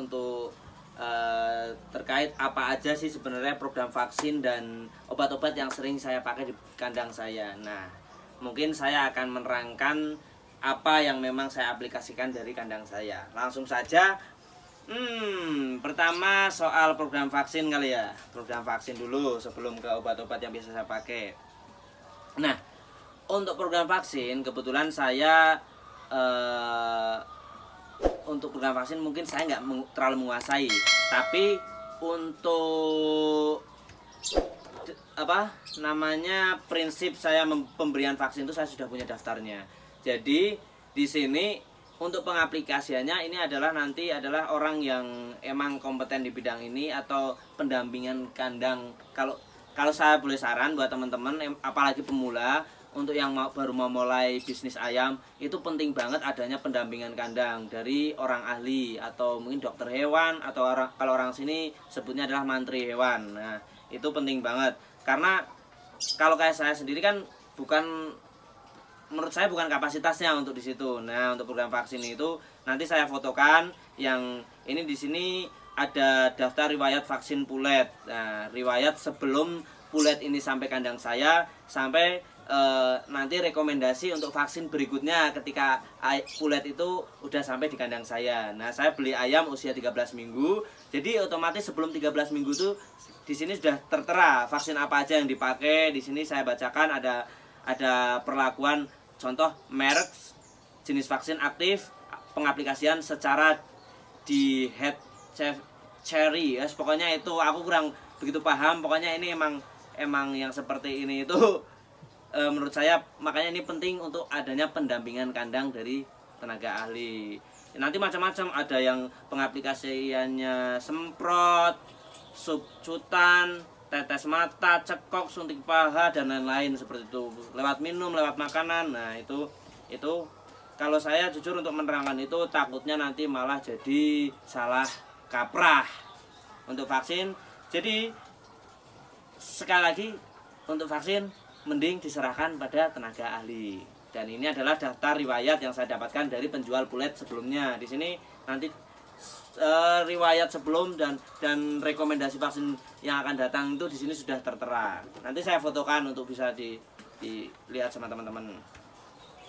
untuk terkait apa aja sih sebenarnya program vaksin dan obat-obat yang sering saya pakai di kandang saya. Nah, mungkin saya akan menerangkan apa yang memang saya aplikasikan dari kandang saya. Langsung saja. Pertama soal program vaksin kali ya. Program vaksin dulu sebelum ke obat-obat yang biasa saya pakai. Nah, untuk program vaksin kebetulan saya untuk program vaksin mungkin saya nggak terlalu menguasai, tapi untuk prinsip saya pemberian vaksin itu saya sudah punya daftarnya. Jadi di sini untuk pengaplikasiannya ini adalah nanti adalah orang yang emang kompeten di bidang ini atau pendampingan kandang. Kalau saya boleh saran buat teman-teman apalagi pemula, untuk yang baru mau mulai bisnis ayam, itu penting banget adanya pendampingan kandang dari orang ahli atau mungkin dokter hewan atau kalau orang sini sebutnya adalah mantri hewan. Nah, itu penting banget karena kalau kayak saya sendiri kan menurut saya bukan kapasitasnya untuk di situ. Nah, untuk program vaksin itu nanti saya fotokan yang ini di sini ada daftar riwayat vaksin pulet. Nah, riwayat sebelum pulet ini sampai kandang saya sampai nanti rekomendasi untuk vaksin berikutnya ketika pulet itu udah sampai di kandang saya. Nah, saya beli ayam usia 13 minggu. Jadi otomatis sebelum 13 minggu tuh di sini sudah tertera vaksin apa aja yang dipakai. Di sini saya bacakan ada perlakuan contoh merek, jenis vaksin aktif, pengaplikasian secara di head cherry. Pokoknya itu aku kurang begitu paham. Pokoknya ini emang yang seperti ini itu menurut saya makanya ini penting untuk adanya pendampingan kandang dari tenaga ahli. Nanti macam-macam, ada yang pengaplikasiannya semprot, subcutan, tetes mata, cekok, suntik paha dan lain-lain seperti itu. Lewat minum, lewat makanan. Nah, itu kalau saya jujur untuk menerangkan itu takutnya nanti malah jadi salah kaprah untuk vaksin. Jadi sekali lagi untuk vaksin mending diserahkan pada tenaga ahli. Dan ini adalah daftar riwayat yang saya dapatkan dari penjual pulet sebelumnya. Di sini nanti riwayat sebelum dan rekomendasi vaksin yang akan datang itu di sini sudah tertera. Nanti saya fotokan untuk bisa dilihat sama teman-teman.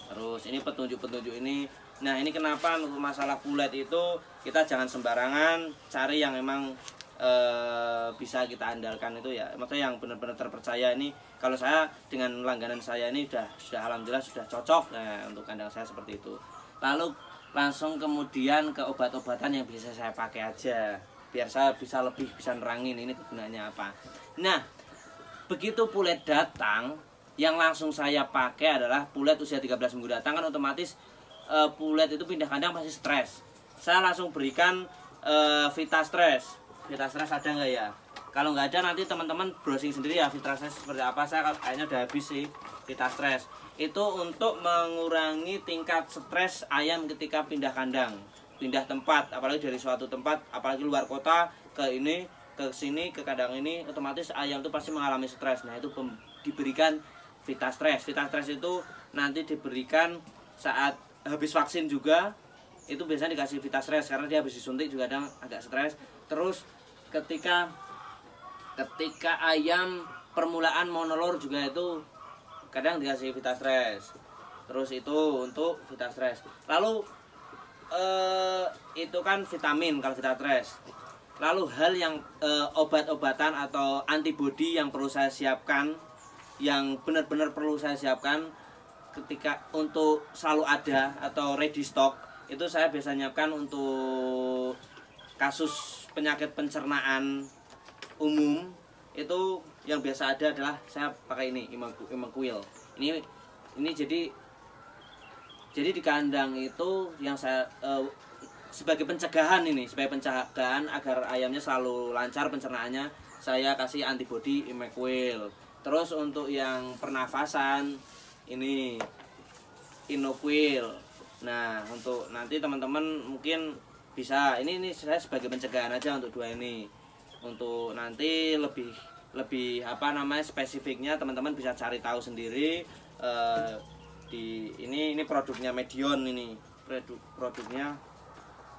Terus ini petunjuk-petunjuk ini. Nah, ini kenapa untuk masalah pulet itu kita jangan sembarangan cari yang memang bisa kita andalkan itu ya, maksudnya yang benar-benar terpercaya. Ini kalau saya dengan langganan saya ini sudah alhamdulillah sudah cocok. Nah, untuk kandang saya seperti itu. Lalu langsung kemudian ke obat-obatan yang bisa saya pakai aja biar saya bisa nerangin ini gunanya apa. Nah, begitu pulet datang, yang langsung saya pakai adalah pulet usia 13 minggu datang kan otomatis pulet itu pindah kandang pasti stres. Saya langsung berikan Vitastres. Vitastres ada nggak ya? Kalau nggak ada nanti teman-teman browsing sendiri ya Vitastres seperti apa. Saya kayaknya udah habis sih Vitastres. Itu untuk mengurangi tingkat stres ayam ketika pindah kandang, pindah tempat, apalagi dari suatu tempat, apalagi luar kota ke sini ke kandang ini, otomatis ayam itu pasti mengalami stres. Nah, itu diberikan Vitastres. Vitastres itu nanti diberikan saat habis vaksin juga. Itu biasanya dikasih Vitastres karena dia habis disuntik juga agak stres. Terus ketika ayam permulaan monolor juga itu kadang dikasih Vitastres. Terus itu untuk Vitastres. Lalu itu kan vitamin kalau Vitastres. Lalu hal yang obat-obatan atau antibodi yang perlu saya siapkan, yang benar-benar perlu saya siapkan ketika untuk selalu ada atau ready stock, itu saya biasa nyiapkan untuk kasus penyakit pencernaan umum. Itu yang biasa ada adalah saya pakai ini Imaquil. Ini jadi di kandang itu yang saya sebagai pencegahan agar ayamnya selalu lancar pencernaannya, saya kasih antibodi Imaquil. Terus untuk yang pernafasan ini Inoquil. Nah, untuk nanti teman-teman mungkin bisa ini saya sebagai pencegahan aja untuk dua ini. Untuk nanti lebih spesifiknya teman-teman bisa cari tahu sendiri. Ini produknya Medion, ini produknya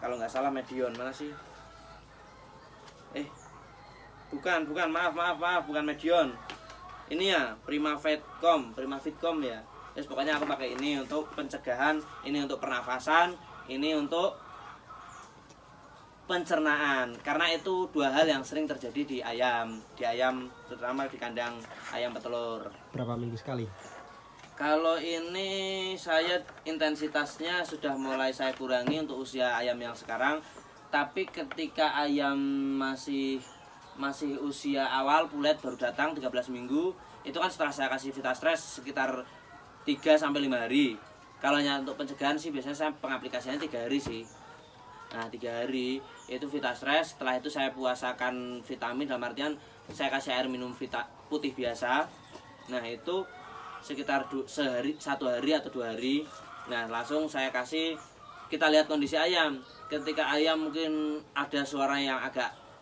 kalau nggak salah Medion, mana sih Maaf, bukan Medion. Ini ya Prima Fitcom ya. Yes, pokoknya aku pakai ini untuk pencegahan, ini untuk pernafasan, ini untuk pencernaan. Karena itu dua hal yang sering terjadi di ayam terutama di kandang ayam petelur. Berapa minggu sekali? Kalau ini saya intensitasnya sudah mulai saya kurangi untuk usia ayam yang sekarang. Tapi ketika ayam masih usia awal pulet baru datang 13 minggu, itu kan setelah saya kasih Vitastres sekitar 3-5 hari. Kalau untuk pencegahan sih biasanya saya pengaplikasiannya 3 hari sih. Nah 3 hari itu Vitastres, setelah itu saya puasakan vitamin, dalam artian saya kasih air minum putih biasa. Nah itu sekitar 1 hari atau 2 hari. Nah langsung saya kasih, kita lihat kondisi ayam. Ketika ayam mungkin ada suara yang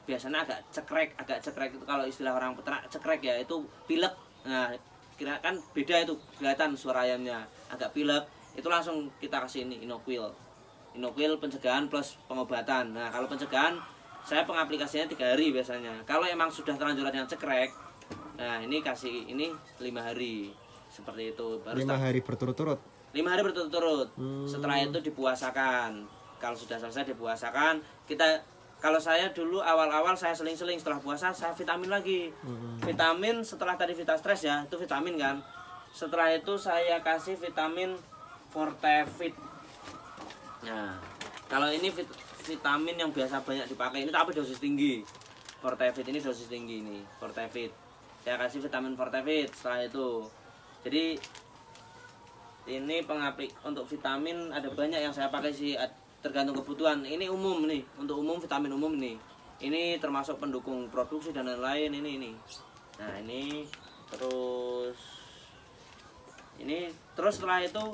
biasanya agak cekrek itu, kalau istilah orang peternak cekrek ya, itu pilek. Nah kira kan beda itu, kelihatan suara ayamnya agak pilek, itu langsung kita kasih ini inoquil pencegahan plus pengobatan. Nah kalau pencegahan saya pengaplikasinya 3 hari biasanya. Kalau emang sudah terlanjur yang cekrek, nah ini kasih ini 5 hari seperti itu. Baru 5 hari berturut-turut. 5 hari berturut-turut. Setelah itu dipuasakan. Kalau sudah selesai dipuasakan, kalau saya dulu awal-awal saya seling-seling, setelah puasa saya vitamin lagi. Vitamin setelah tadi Vitastres ya, itu vitamin kan. Setelah itu saya kasih vitamin Fortevit. Nah, kalau ini vitamin yang biasa banyak dipakai ini tapi dosis tinggi. Fortevit ini dosis tinggi ini, Fortevit. Saya kasih vitamin Fortevit setelah itu. Jadi ini untuk vitamin ada banyak yang saya pakai sih, tergantung kebutuhan. Ini umum nih, untuk umum vitamin umum nih. Ini termasuk pendukung produksi dan lain-lain ini. Nah, ini terus setelah itu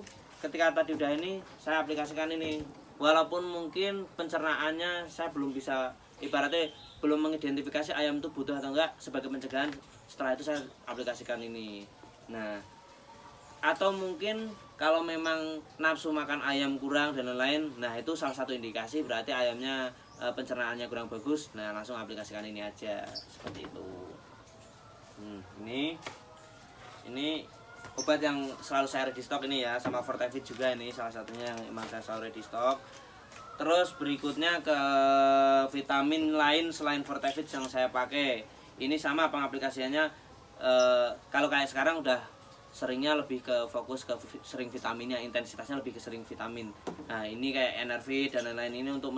ketika tadi udah ini saya aplikasikan ini. Walaupun mungkin pencernaannya saya belum bisa, ibaratnya belum mengidentifikasi ayam itu butuh atau enggak sebagai pencegahan, setelah itu saya aplikasikan ini. Nah, atau mungkin kalau memang nafsu makan ayam kurang dan lain-lain, nah itu salah satu indikasi berarti ayamnya pencernaannya kurang bagus. Nah langsung aplikasikan ini aja seperti itu. Ini obat yang selalu saya ready stock ini ya, sama Fortevit juga ini salah satunya yang memang saya selalu ready stock. Terus berikutnya ke vitamin lain selain Fortevit yang saya pakai. Ini sama pengaplikasiannya, kalau kayak sekarang udah seringnya lebih ke fokus ke sering vitaminnya, intensitasnya lebih ke sering vitamin. Nah ini kayak Enervit dan lain-lain, ini untuk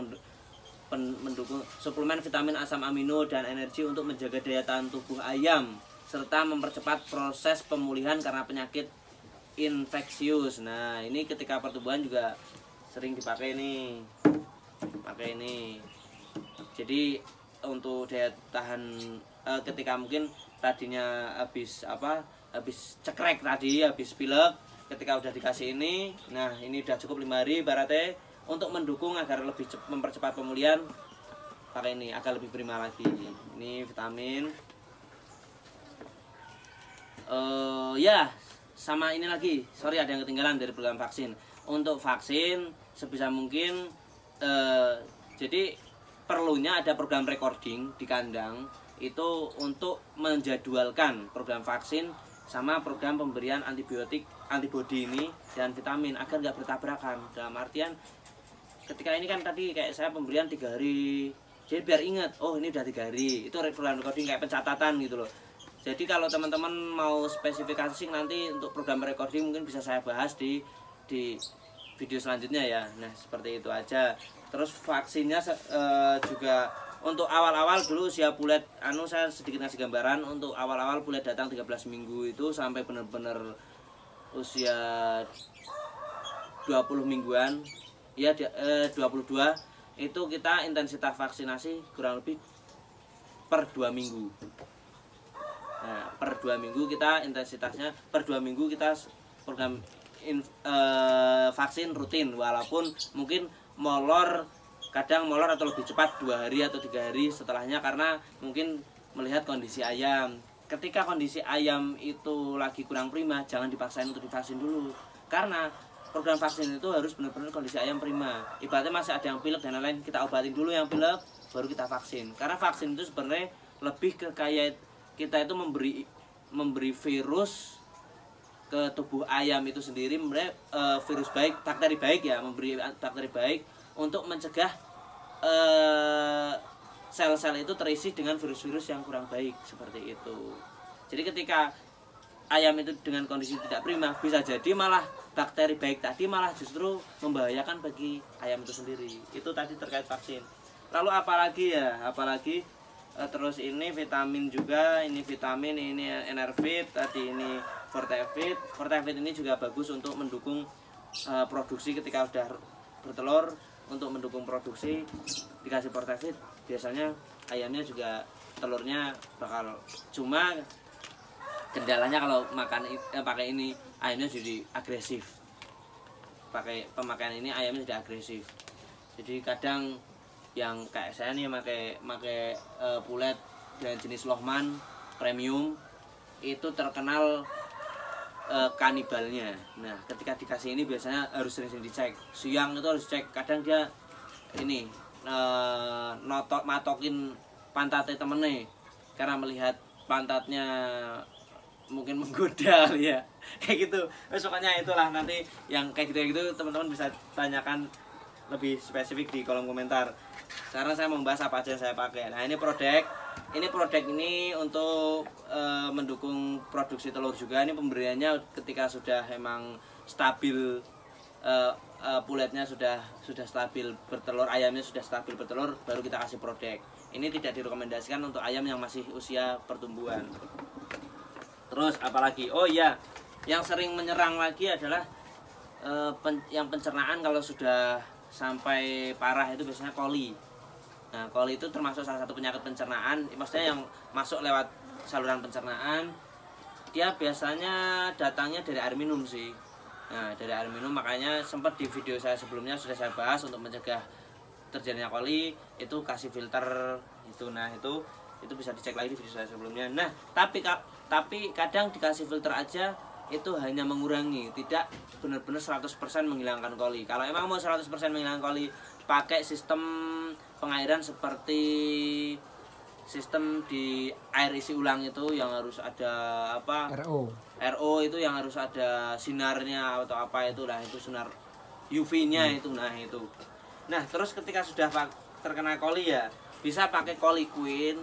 mendukung suplemen vitamin, asam amino dan energi untuk menjaga daya tahan tubuh ayam serta mempercepat proses pemulihan karena penyakit infeksius. Nah ini ketika pertumbuhan juga sering dipakai ini, jadi untuk daya tahan ketika mungkin tadinya habis cekrek tadi, habis pilek, ketika udah dikasih ini, nah ini udah cukup 5 hari berarti untuk mendukung agar lebih mempercepat pemulihan, pakai ini agar lebih prima lagi. Ini vitamin ya sama ini lagi, sorry ada yang ketinggalan dari program vaksin. Untuk vaksin sebisa mungkin jadi perlunya ada program recording di kandang itu untuk menjadwalkan program vaksin sama program pemberian antibodi ini dan vitamin agar nggak bertabrakan. Dalam artian ketika ini kan tadi kayak saya pemberian 3 hari, jadi biar ingat, oh ini udah 3 hari, itu program recording kayak pencatatan gitu loh. Jadi kalau teman-teman mau spesifikasi nanti untuk program recording mungkin bisa saya bahas di video selanjutnya ya. Nah seperti itu aja. Terus vaksinnya juga untuk awal-awal dulu usia pulet, saya sedikit ngasih gambaran. Untuk awal-awal pulet datang 13 minggu itu sampai benar-benar usia 20 mingguan, ya 22, itu kita intensitas vaksinasi kurang lebih per 2 minggu. Nah, per 2 minggu kita intensitasnya, per 2 minggu kita program vaksin rutin, walaupun mungkin kadang molor atau lebih cepat 2 hari atau 3 hari setelahnya, karena mungkin melihat kondisi ayam. Ketika kondisi ayam itu lagi kurang prima, jangan dipaksain untuk divaksin dulu, karena program vaksin itu harus benar-benar kondisi ayam prima. Ibaratnya masih ada yang pilek dan lain-lain, kita obatin dulu yang pilek, baru kita vaksin. Karena vaksin itu sebenarnya lebih ke kayak kita itu memberi virus ke tubuh ayam itu sendiri, virus baik, bakteri baik ya, memberi bakteri baik untuk mencegah sel-sel itu terisi dengan virus-virus yang kurang baik seperti itu. Jadi ketika ayam itu dengan kondisi tidak prima, bisa jadi malah bakteri baik tadi malah justru membahayakan bagi ayam itu sendiri. Itu tadi terkait vaksin. Lalu apalagi ya, terus ini vitamin juga, ini vitamin, ini Enervit, tadi ini Fortevit. Fortevit ini juga bagus untuk mendukung produksi ketika sudah bertelur. Untuk mendukung produksi dikasih Fortevit, biasanya ayamnya juga telurnya bakal, cuma kendalanya kalau pakai ini ayamnya jadi agresif. Pakai pemakaian ini ayamnya jadi agresif. Jadi kadang yang kayak saya nih pakai pulet dengan jenis Lohman premium itu terkenal kanibalnya. Nah, ketika dikasih ini biasanya harus sering-sering dicek. Siang itu harus cek. Kadang dia ini matokin pantatnya temennya karena melihat pantatnya mungkin menggoda ya. Kayak gitu. Pokoknya itulah, nanti yang kayak gitu teman-teman bisa tanyakan lebih spesifik di kolom komentar. Sekarang saya membahas apa aja yang saya pakai. Nah, ini produk ini untuk mendukung produksi telur juga. Ini pemberiannya ketika sudah emang stabil, puletnya sudah stabil bertelur, ayamnya sudah stabil bertelur, baru kita kasih produk. Ini tidak direkomendasikan untuk ayam yang masih usia pertumbuhan. Terus apalagi? Oh iya, yang sering menyerang lagi adalah yang pencernaan. Kalau sudah sampai parah itu biasanya coli. Nah, coli itu termasuk salah satu penyakit pencernaan, maksudnya yang masuk lewat saluran pencernaan. Dia biasanya datangnya dari air minum sih. Nah, dari air minum, makanya sempat di video saya sebelumnya sudah saya bahas untuk mencegah terjadinya coli itu kasih filter itu. Nah, itu bisa dicek lagi di video saya sebelumnya. Nah, tapi kadang dikasih filter aja itu hanya mengurangi, tidak benar-benar 100% menghilangkan coli. Kalau emang mau 100% menghilangkan coli, pakai sistem pengairan seperti sistem di air isi ulang itu, yang harus ada apa? RO itu yang harus ada sinarnya atau apa itulah, itu sinar UV-nya itu. Nah, terus ketika sudah terkena coli ya bisa pakai Coliquin.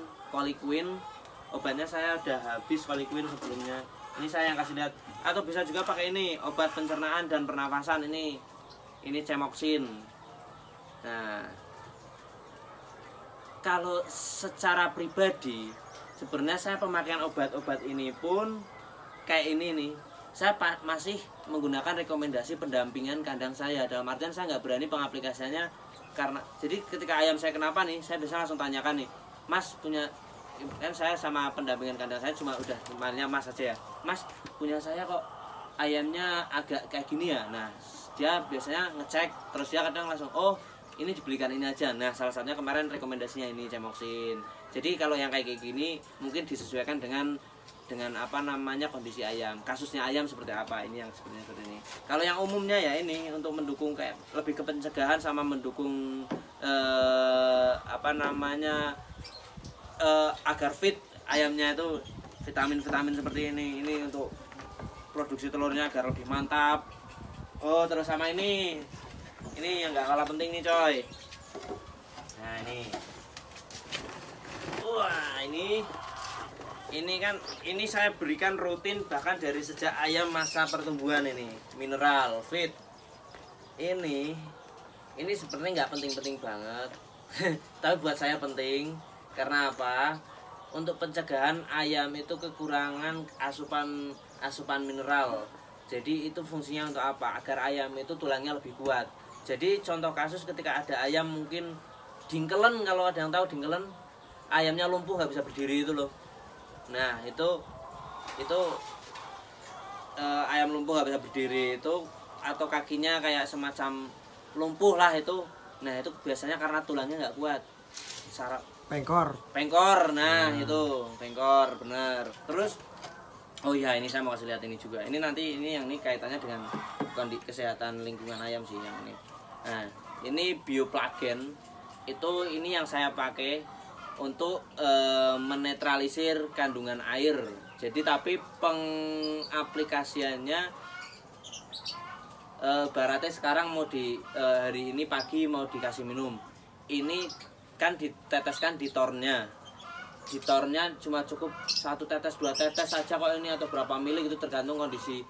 Obatnya saya udah habis Coliquin sebelumnya. Ini saya yang kasih lihat. Atau bisa juga pakai ini obat pencernaan dan pernafasan, ini Cemoxin. Nah, kalau secara pribadi sebenarnya saya pemakaian obat-obat ini pun kayak ini nih, saya masih menggunakan rekomendasi pendampingan kandang saya. Dalam artian saya nggak berani pengaplikasiannya, karena jadi ketika ayam saya kenapa nih, saya bisa langsung tanyakan nih, Mas punya, kan saya sama pendampingan kandang saya cuma udah temannya Mas aja ya, Mas punya saya kok ayamnya agak kayak gini ya. Nah, dia biasanya ngecek, terus dia kadang langsung, oh ini dibelikan ini aja. Nah, salah satunya kemarin rekomendasinya ini Cemoxin. Jadi kalau yang kayak gini mungkin disesuaikan dengan apa namanya kondisi ayam, kasusnya ayam seperti apa. Ini yang sebenarnya seperti ini. Kalau yang umumnya ya ini untuk mendukung kayak lebih ke pencegahan sama mendukung apa namanya agar fit ayamnya itu, vitamin-vitamin seperti ini untuk produksi telurnya agar lebih mantap. Oh, terus sama ini yang nggak kalah penting nih coy. Nah, wah, ini saya berikan rutin bahkan dari sejak ayam masa pertumbuhan. Ini mineral fit ini sebenarnya nggak penting-penting banget tapi buat saya penting. Karena apa? Untuk pencegahan ayam itu kekurangan asupan mineral. Jadi itu fungsinya untuk apa? Agar ayam itu tulangnya lebih kuat. Jadi contoh kasus ketika ada ayam mungkin dingkelen, kalau ada yang tahu dingkelen, ayamnya lumpuh nggak bisa berdiri itu loh. Nah, itu ayam lumpuh nggak bisa berdiri itu, atau kakinya kayak semacam lumpuh lah itu. Nah, itu biasanya karena tulangnya nggak kuat. Pengkor. Nah, itu pengkor bener. Terus oh iya, ini saya mau kasih lihat ini juga. Ini nanti yang kaitannya dengan kesehatan lingkungan ayam sih yang ini. Nah, ini bioplagen. Itu ini yang saya pakai untuk menetralisir kandungan air. Jadi tapi pengaplikasiannya baratnya sekarang mau hari ini pagi mau dikasih minum. Ini kan diteteskan di tornya. Di tornya cuma cukup 1 tetes 2 tetes saja kok ini, atau berapa mili itu tergantung kondisi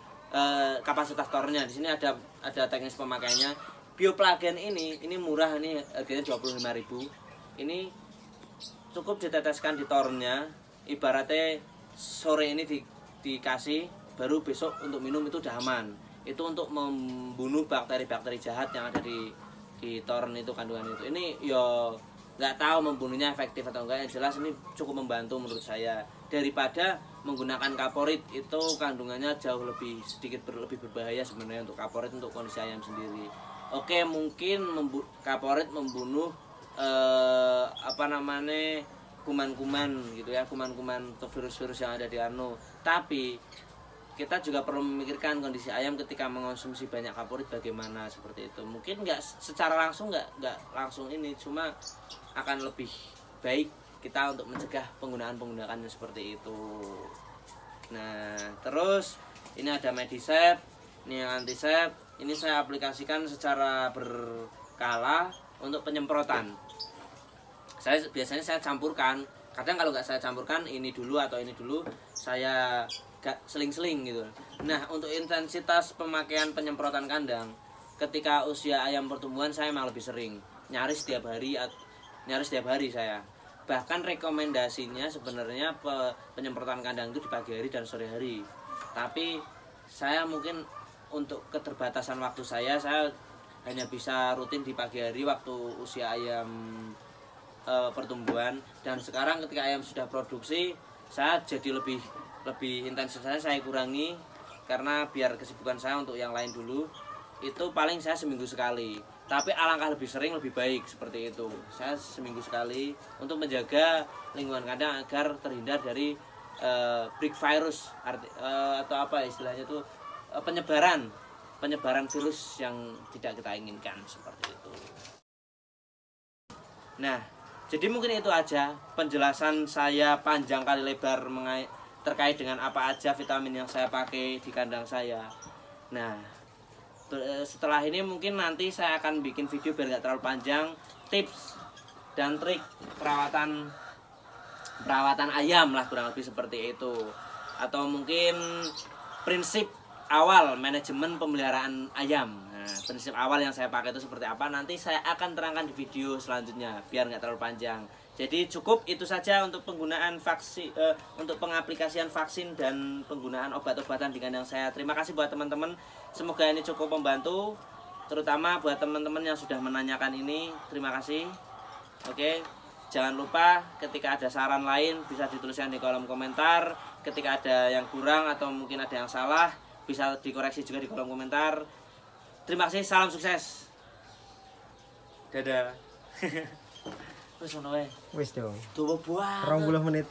kapasitas tornya. Di sini ada teknis pemakaiannya. Bioplagen ini murah, ini harganya 25.000. Ini cukup diteteskan di tornya, ibaratnya sore ini dikasih, baru besok untuk minum itu udah aman. Itu untuk membunuh bakteri-bakteri jahat yang ada di toren itu, kandungan itu. Ini yo nggak tahu membunuhnya efektif atau enggak, yang jelas ini cukup membantu menurut saya daripada menggunakan kaporit. Itu kandungannya jauh lebih lebih berbahaya sebenarnya untuk kaporit, untuk kondisi ayam sendiri. Oke, mungkin kaporit membunuh kuman-kuman gitu ya, kuman-kuman atau virus-virus yang ada di tapi kita juga perlu memikirkan kondisi ayam ketika mengonsumsi banyak kaporit bagaimana, seperti itu. Mungkin nggak secara langsung nggak langsung ini, cuma akan lebih baik kita untuk mencegah penggunaannya seperti itu. Nah, terus ini ada Medisep, ini yang Antisep. Ini saya aplikasikan secara berkala untuk penyemprotan. Biasanya saya campurkan. Kadang kalau nggak saya campurkan ini dulu atau ini dulu, saya seling-seling gitu. Nah, untuk intensitas pemakaian penyemprotan kandang ketika usia ayam pertumbuhan, saya malah lebih sering, nyaris setiap hari saya. Bahkan rekomendasinya sebenarnya penyemprotan kandang itu di pagi hari dan sore hari. Tapi saya mungkin untuk keterbatasan waktu saya hanya bisa rutin di pagi hari waktu usia ayam pertumbuhan. Dan sekarang ketika ayam sudah produksi, saya jadi lebih intensitas saya kurangi, karena biar kesibukan saya untuk yang lain dulu. Itu paling saya seminggu sekali, tapi alangkah lebih sering lebih baik seperti itu. Saya seminggu sekali untuk menjaga lingkungan kandang agar terhindar dari break virus atau apa istilahnya itu, penyebaran virus yang tidak kita inginkan, seperti itu. Nah, jadi mungkin itu aja penjelasan saya panjang kali lebar terkait dengan apa aja vitamin yang saya pakai di kandang saya. Nah, setelah ini mungkin nanti saya akan bikin video biar nggak terlalu panjang, tips dan trik perawatan ayam lah, kurang lebih seperti itu. Atau mungkin prinsip awal manajemen pemeliharaan ayam. Nah, prinsip awal yang saya pakai itu seperti apa, nanti saya akan terangkan di video selanjutnya biar nggak terlalu panjang. Jadi cukup itu saja untuk penggunaan vaksin, untuk pengaplikasian vaksin dan penggunaan obat-obatan di kandang saya. Terima kasih buat teman-teman. Semoga ini cukup membantu, terutama buat teman-teman yang sudah menanyakan ini. Terima kasih. Oke, jangan lupa ketika ada saran lain bisa dituliskan di kolom komentar. Ketika ada yang kurang atau mungkin ada yang salah, bisa dikoreksi juga di kolom komentar. Terima kasih, salam sukses. Dadah. Wis ngono wae. Wis dong. Tuwa buah. 20 menit.